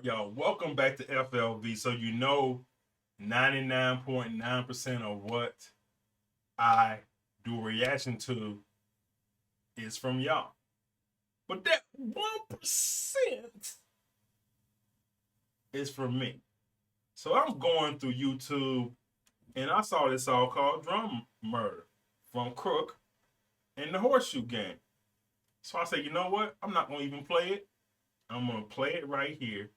right, y'all. Welcome back to FLV. So 99.9% of what I do a reaction to is from y'all. But that 1% is from me. So I'm going through YouTube and I saw this song called Drum Murder from Crook and the HorseShoe G.A.N.G. So I said, you know what? I'm not going to even play it. I'm going to play it right here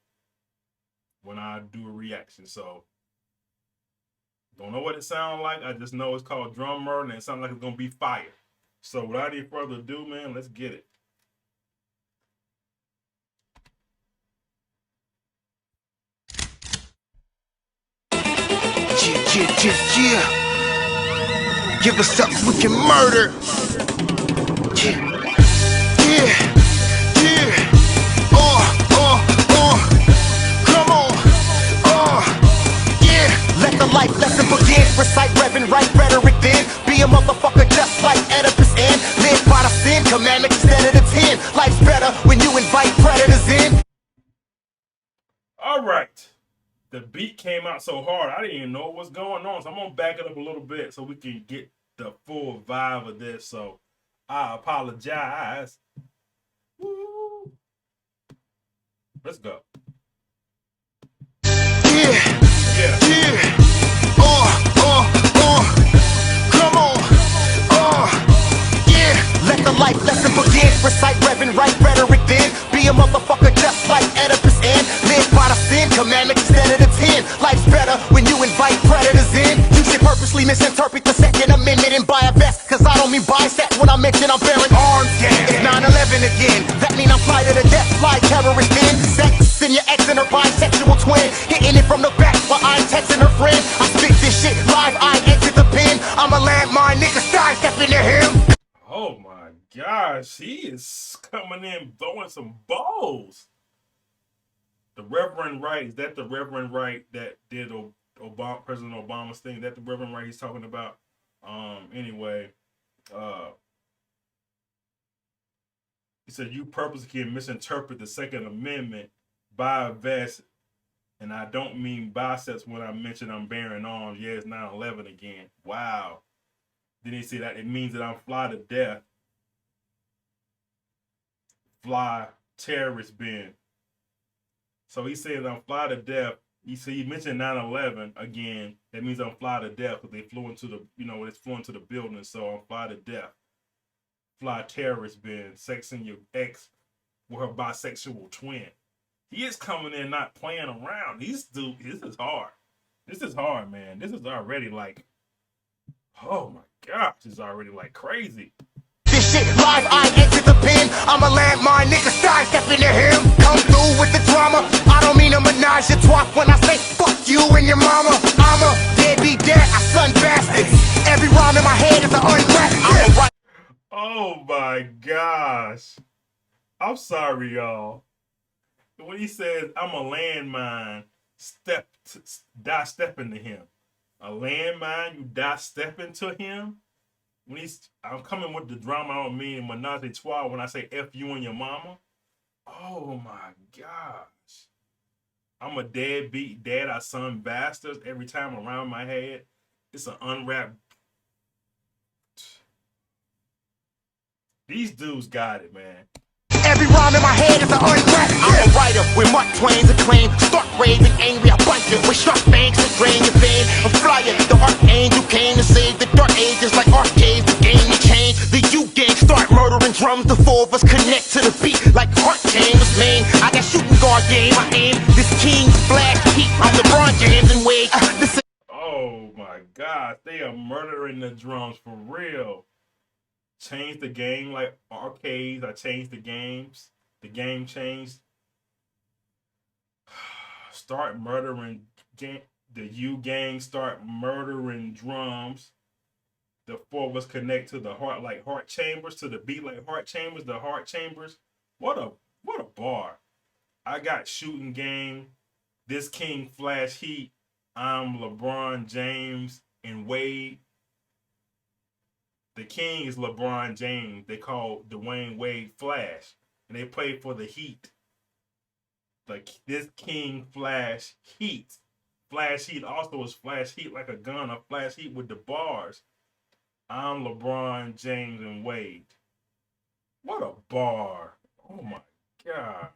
when I do a reaction. So don't know what it sounds like. I just know it's called Drum Murder and it sounds like it's going to be fire. So without any further ado, man, let's get it. Yeah. Give us something we can murder. Yeah. Come on. Yeah. Let the life lesson begin. Recite, reverend, write rhetoric then. Be a motherfucker just like Oedipus and live by the sin commandment instead of the 10. Life's better when you invite predators in. All right. The beat came out so hard, I didn't even know what's going on. So I'm going to back it up a little bit so we can get the full vibe of this. So I apologize. Woo. Let's go. Yeah. Come on. Yeah. Let the life lesson begin. Recite, reverend, write rhetoric then. Be a motherfucker just like Oedipus and live by the sin commandment instead of the 10. Life's better when you invite predators in. You should purposely misinterpret the Second Amendment and buy a vest, cause I don't mean biceps when I mention I'm bearing arms. It's 9/11 again. That mean I'm fly to the death, fly terrorist in. Sex in your ex and her bisexual twin. Hitting it from the back while I'm texting her friend. I spit this shit live, I exit the pen. I'm a landmine, nigga, sidestepping to him. Oh my gosh, he is coming in throwing some balls. The Reverend Wright, is that the Reverend Wright that did Obama, President Obama's thing? Is that the Reverend Wright he's talking about? Anyway, he said you purposely can misinterpret the Second Amendment by a vest, and I don't mean biceps when I mention I'm bearing arms. Yeah, it's 9/11 again. Wow. Then he said that it means that I'm fly to death. Fly terrorist bin. So he says I'm fly to death. He mentioned 9/11 again. That means I'm fly to death because they flew into the, it's flew into the building. So I'm fly to death. Fly terrorist bin, sexing your ex with her bisexual twin. He is coming in not playing around. This is hard. This is hard, man. This is already like, oh my gosh, this is already like crazy. This shit live, I exit the pen. I'm a landmine, nigga, sidestepping to him. Come through with the drama. I don't mean a menage a trois when I say fuck you and your mama. I'm a deadbeat dad, I son bastards. Every rhyme in my head is an unrap. I'm a right. Oh my gosh. I'm sorry, y'all. When he says I'm a landmine, die stepping to him. A landmine, you die stepping to him. I'm coming with the drama. I don't mean menage a trois when I say F you and your mama. Oh my gosh. I'm a deadbeat dad, I son bastards every time around my head. It's an unwrapped. These dudes got it, man. Every rhyme in my head is an unrap. I'm a writer with Mark Twain's acclaim. Start raving, angry, I bite you with sharp fangs to drain your vein. I'm flyer, the archangel came to save the dark ages like arcades. The game to change. The U-gang start murdering drums. The four of us connect to the beat like heart chambers, man. I got shooting guard game. I aim this king flash heat. I'm LeBron James and Wade. Oh my God, they are murdering the drums for real. Change the game like arcades. I changed the games. The game changed. Start murdering the U-gang. Start murdering drums. The four of us connect to the heart like heart chambers, to the beat like heart chambers. The heart chambers. What a bar. I got shooting game. This king flash heat. I'm LeBron James and Wade. The king is LeBron James. They call Dwayne Wade Flash. And they play for the Heat. like this king flash heat. Flash heat also is flash heat like a gun, a flash heat with the bars. I'm LeBron James and Wade. What a bar. Oh my gosh.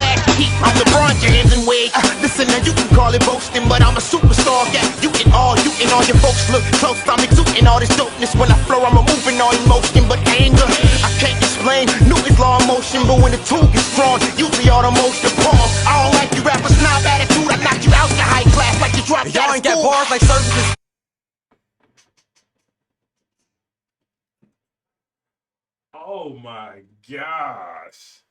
I'm LeBron James and Wade. Listen, now you can call it boasting, but I'm a superstar. Yeah, you and all your folks look close. I'm exuding all this dopeness. When I flow, I'm removing all emotion, but anger I can't explain. New is law of motion, but when the tool gets strong, usually all the motion pause. I don't like you rappers, snob attitude. I knock you out the high class like you dropped Y'all out ain't of got school. bars like services. Oh my gosh.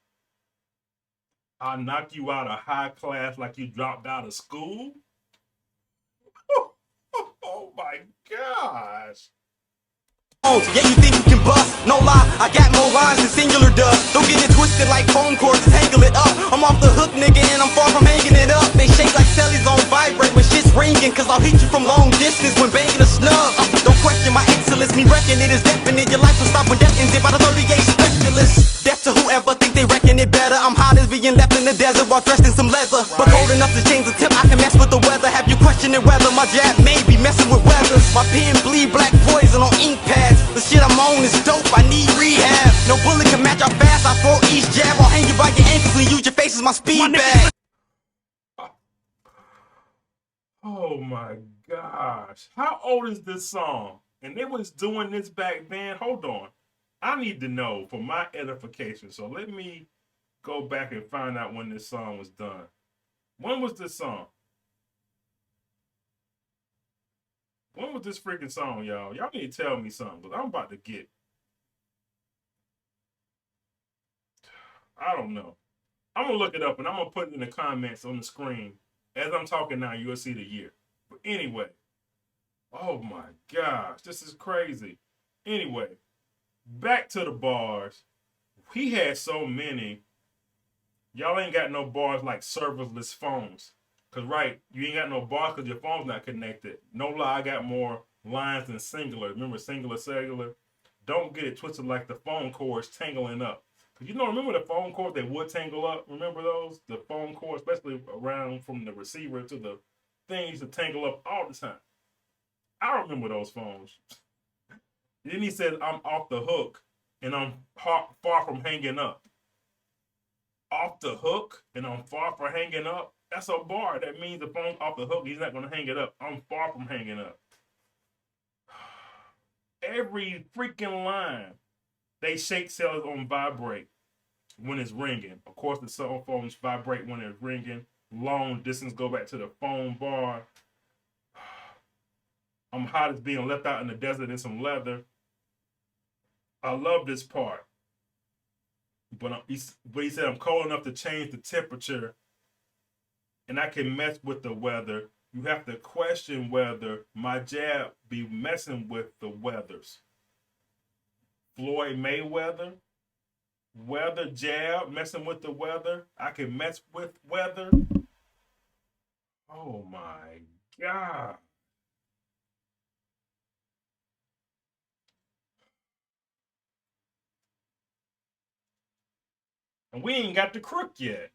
I'll knock you out of high class like you dropped out of school? Oh my gosh. Yeah, you think you can bust? No lie, I got more lines than singular does. Don't get it twisted like phone cords, tangle it up. I'm off the hook, nigga, and I'm far from hanging it up. They shake like cellies on vibrate when shit's ringing, cause I'll hit you from long distance when banging a snub. Don't question my excellence, me reckon it is definite. Your life will stop when death ends. If I the 38 specialist, death to whoever think they reckon it better. I'm hot as being left in the desert while dressed in some leather. But cold enough to change the tip, I can mess with the weather. Have you questioning whether my jab may be messing with weathers? My pen bleed black poison on ink pads. The shit I'm on is dope, I need rehab. No bullet can match how fast I throw each jab. I'll hang you by your ankles and use your face as my speed bag. Oh my gosh. How old is this song? And they was doing this back then. Hold on. I need to know for my edification. So let me go back and find out when this song was done. When was this song? When was this freaking song, y'all? Y'all need to tell me something, because I'm about to get. I don't know. I'm going to look it up, and I'm going to put it in the comments on the screen. As I'm talking now, you'll see the year. But anyway. Oh my gosh. This is crazy. Anyway. Back to the bars. He had so many. Y'all ain't got no bars like serverless phones. Because, right, you ain't got no bars because your phone's not connected. No lie, I got more lines than singular. Remember singular, cellular? Don't get it twisted like the phone cords tangling up. Because you know, remember the phone cord that would tangle up? Remember those? The phone cord, especially around from the receiver to the thing, used to tangle up all the time. I remember those phones. Then he said, I'm off the hook and I'm far from hanging up. Off the hook and I'm far from hanging up. That's a bar. That means the phone's off the hook. He's not going to hang it up. I'm far from hanging up. Every freaking line, they shake cells on vibrate when it's ringing. Of course, the cell phones vibrate when it's ringing. Long distance, go back to the phone bar. I'm hot as being left out in the desert in some leather. I love this part. But he said, I'm cold enough to change the temperature and I can mess with the weather. You have to question whether my jab be messing with the weathers. Floyd Mayweather, weather jab, messing with the weather. I can mess with weather. Oh my God. And we ain't got the crook yet.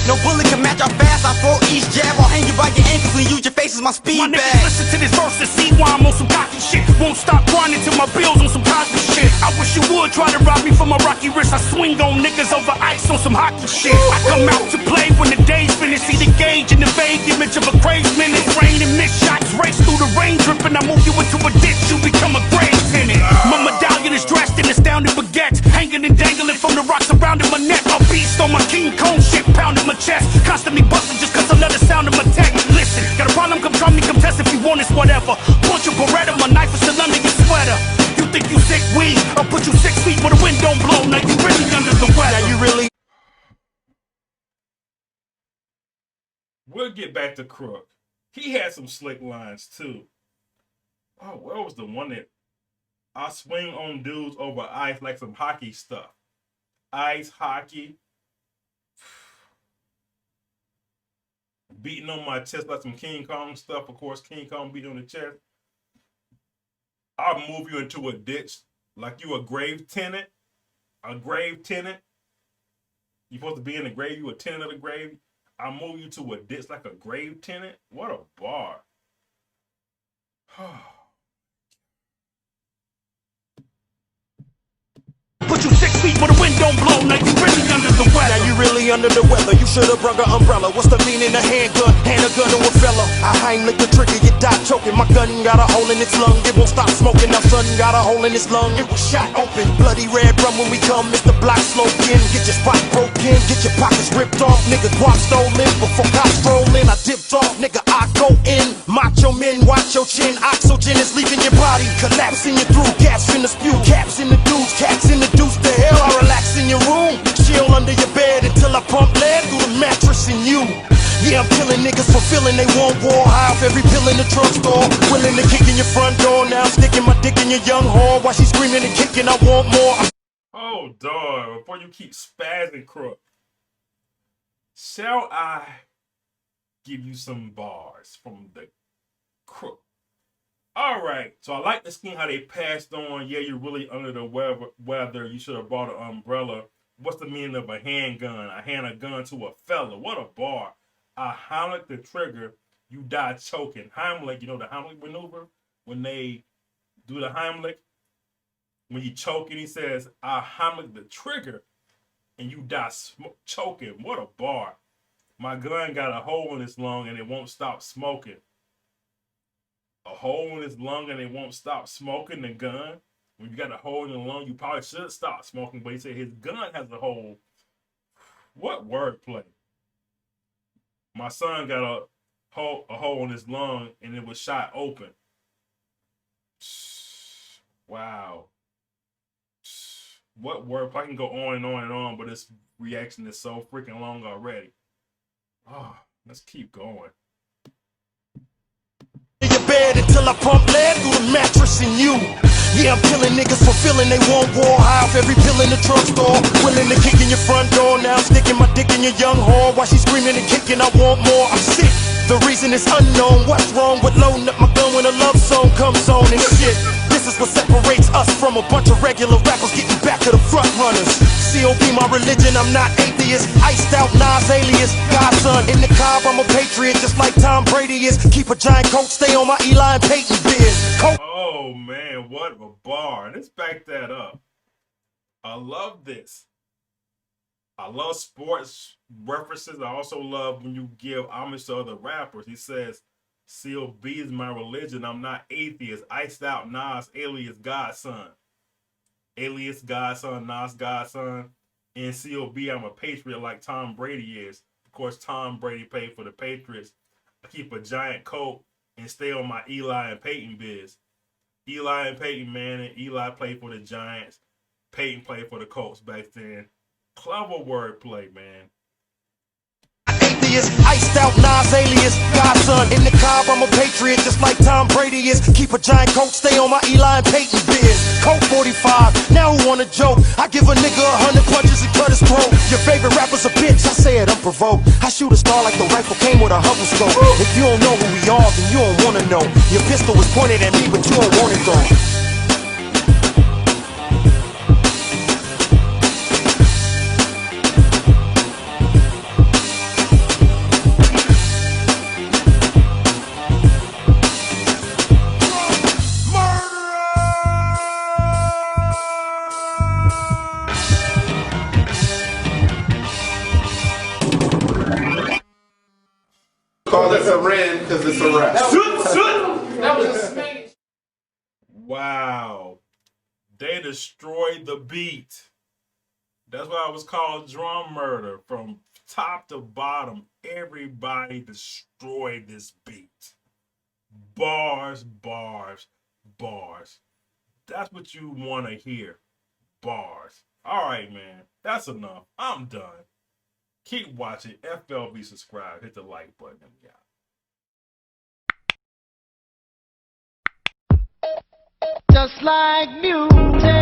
No bullet can match how fast I throw each jab. I'll hang you by your ankles and use your face as my speed bag. Listen to this verse and see why I'm on some cocky shit. Won't stop grinding till my bills on some Cosby shit. I wish you would try to rob me from my rocky wrist. I swing on niggas over ice on some hockey shit. I come out to play when the day's finished. See the gauge in the vague image of a crazed minute. Rain and miss shots race through the rain dripping. I move you into a ditch, you become a grave tenant. My medallion is dressed in astounding baguettes, hanging and dangling from the rocks surrounding my neck. A beast on my King Kong shit, pounding my chest, constantly busting just cause I let it sound in my tech. Listen, got a problem, come try me, come test if you want, it's whatever. Punch your Beretta, my knife is still under your sweater. You think you 6 weed, I'll put you 6 feet where the wind don't blow. Now you really under the weather. Now you really. We'll get back to Crook. He had some slick lines too. Oh, where was the one that I swing on dudes over ice like some hockey stuff? Ice hockey. Beating on my chest like some King Kong stuff. Of course, King Kong beating on the chest. I'll move you into a ditch like you a grave tenant. A grave tenant. You supposed to be in the grave. You a tenant of the grave. I move you to a ditch like a grave tenant. What a bar. Put you 6 feet where the wind don't blow. Now you really under the weather. Now you really under the weather. You should've brung an umbrella. What's the meaning of handgun? Hand a gun to a fella. I Heimlich the trigger, you die choking. My gun got a hole in its lung. It won't stop smoking. Now son got a hole in its lung. It was shot open. Bloody red rum when we come. Mr. Block smoking. Get your spot broken. Get your pockets ripped off. Nigga guap stolen. Before cops roll in, I dipped off. Nigga, I go in. Macho men, watch your chin. Oxygen is leaving your body. Collapsing you through. Gas in the spew. Caps in the dudes. Cats in the deuce. The hell, I relax in your room. Chill under your bed until I pump lead through the mattress in you. Yeah, I'm killing niggas for feeling they want war. High off every pill in the drugstore. Willing to kick in your front door. Now I'm sticking my dick in your young whore. While she's screaming and kicking, I want more. Oh, dog. Before you keep spazzing, Crook, shall I give you some bars from the Crook? All right. So I like the scheme how they passed on. Yeah, you're really under the weather. You should have brought an umbrella. What's the meaning of a handgun? I hand a gun to a fella. What a bar. I Heimlich the trigger. You die choking. Heimlich, you know the Heimlich maneuver? When they do the Heimlich, when you choking, he says, I Heimlich the trigger, and you die choking. What a bar. My gun got a hole in its lung, and it won't stop smoking. A hole in his lung, and it won't stop smoking the gun. When you got a hole in the lung, you probably should stop smoking, but he said his gun has a hole. What wordplay. My son got a hole in his lung, and it was shot open. Wow. What word? I can go on and on and on, but this reaction is so freaking long already. Oh, let's keep going. Your bed until I pump lead through the mattress in you. Yeah, I'm killing niggas for feeling they want war. High off every pill in the drugstore. Willing to kick in your front door. Now I'm sticking my dick in your young whore. While she's screaming and kicking, I want more. I'm sick. The reason is unknown. What's wrong with loading up my gun when a love song comes on and shit? This is what separates us from a bunch of regular rappers getting back to the front runners. COB my religion, I'm not atheist. Iced out Nas alias, Godson. In the cob, I'm a patriot, just like Tom Brady is. Keep a giant coat, stay on my Eli and Peyton biz. Oh man, what a bar. Let's back that up. I love this. I love sports references. I also love when you give homage to other rappers. He says, COB is my religion. I'm not atheist. Iced out Nas, alias Godson. Alias Godson, Nas Godson. And COB, I'm a patriot like Tom Brady is. Of course, Tom Brady paid for the Patriots. I keep a giant coat and stay on my Eli and Peyton biz. Eli and Peyton, man, and Eli played for the Giants. Peyton played for the Colts back then. Clever wordplay, man. Atheist, iced out Nas alias, Godson. In the cob, I'm a patriot, just like Tom Brady is. Keep a giant coat, stay on my Eli and Peyton biz. Colt 45, now who wanna joke? I give a nigga 100 punches and cut his throat. Your favorite rapper's a bitch, I say it unprovoked. I shoot a star like the rifle came with a Hubble scope. If you don't know who we are, then you don't wanna know. Your pistol was pointed at me, but you don't want it though. Call this a ren because it's a rap. That was a smash. Wow. They destroyed the beat. That's why it was called drum murder. From top to bottom, everybody destroyed this beat. Bars, bars, bars. That's what you want to hear. Bars. All right, man. That's enough. I'm done. Keep watching. FLV subscribe. Hit the like button. Yeah. Just like music.